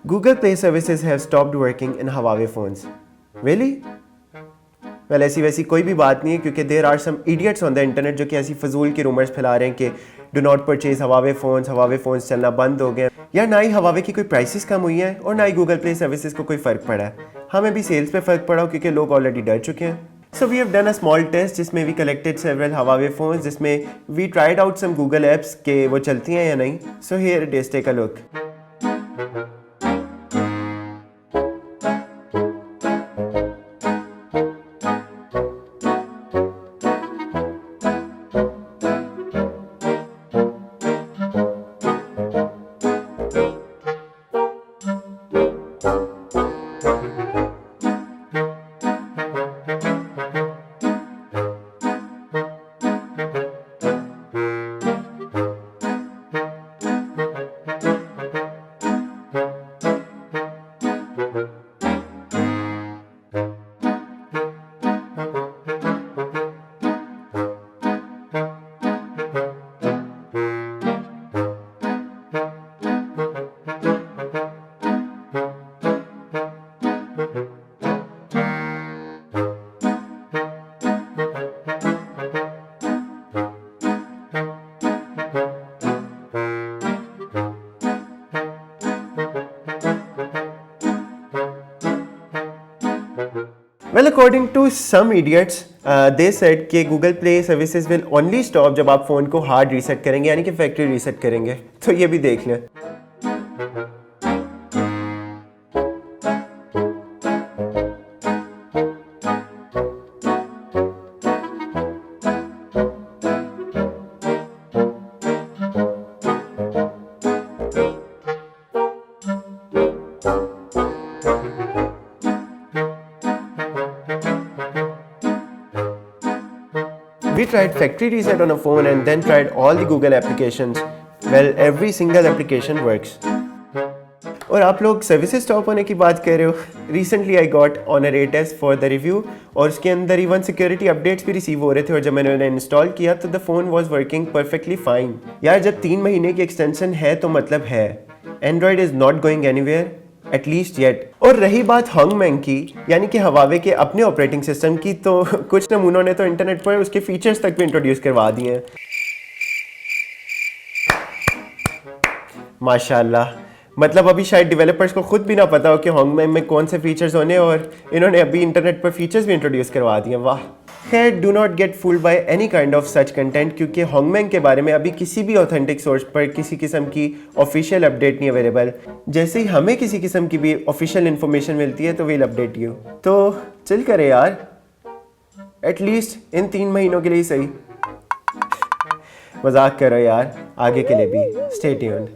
Google Play services have stopped working in Huawei phones. Really? Well, ऐसी वैसी कोई भी बात नहीं है क्योंकि there are some idiots on the internet जो कि ऐसी फजूल की रूमर्स फैला रहे हैं कि do not purchase Huawei phones चलना बंद हो गए। या ना ही Huawei की कोई प्राइसेस कम हुई हैं और ना ही Google Play सर्विसेज को कोई फ़र्क पड़ा है। हमें भी सेल्स पे फ़र्क पड़ा क्योंकि लोग ऑलरेडी डर चुके हैं। So we have done a small test जिसमें we collected several Huawei phones जिसमें we tried out some Google apps कि वो चलती हैं या नहीं। So here it is, take a look. Well, according to some idiots, they said कि Google Play services will only stop जब आप फ़ोन को हार्ड रीसेट करेंगे यानी कि फैक्ट्री रीसेट करेंगे। तो ये भी देख लें। We tried factory reset on a phone and then tried all the Google applications. Well, every single application works. और आप लोग सर्विसेज स्टॉप होने की बात कर रहे हो। Recently I got Honor 8s for the review और उसके अंदर इवन सिक्योरिटी अपडेट्स भी रिसीव हो रहे थे और जब मैंने उन्हें इंस्टॉल किया तो the phone was working perfectly fine. यार जब 3 महीने की एक्सटेंशन है तो मतलब है। Android is not going anywhere. At least yet. और रही बात हॉन्गमैंग की यानी कि हवावे के अपने ऑपरेटिंग सिस्टम की, तो कुछ नमूनों ने तो इंटरनेट पर उसके फीचर्स तक भी इंट्रोड्यूस करवा दिए हैं। माशाल्लाह, मतलब अभी शायद डेवलपर्स को खुद भी ना पता हो कि हॉन्गमैंग में कौन से फीचर्स होने और इन्होंने अभी इंटरनेट पर फीचर्स भी इंट्रोड्यूस करवा दिए। वाह। खैर, do not gate fooled by any kind of such content क्योंकि हॉन्गमैंग के बारे में अभी किसी भी ऑथेंटिक सोर्स पर किसी किस्म की ऑफिशियल अपडेट नहीं अवेलेबल। जैसे ही हमें किसी किस्म की भी ऑफिशियल इन्फॉर्मेशन मिलती है तो वील अपडेट यू। तो चिल करे यार, एटलीस्ट इन 3 महीनों के लिए सही। मजाक करो यार, आगे के लिए भी स्टे ट्यून्ड।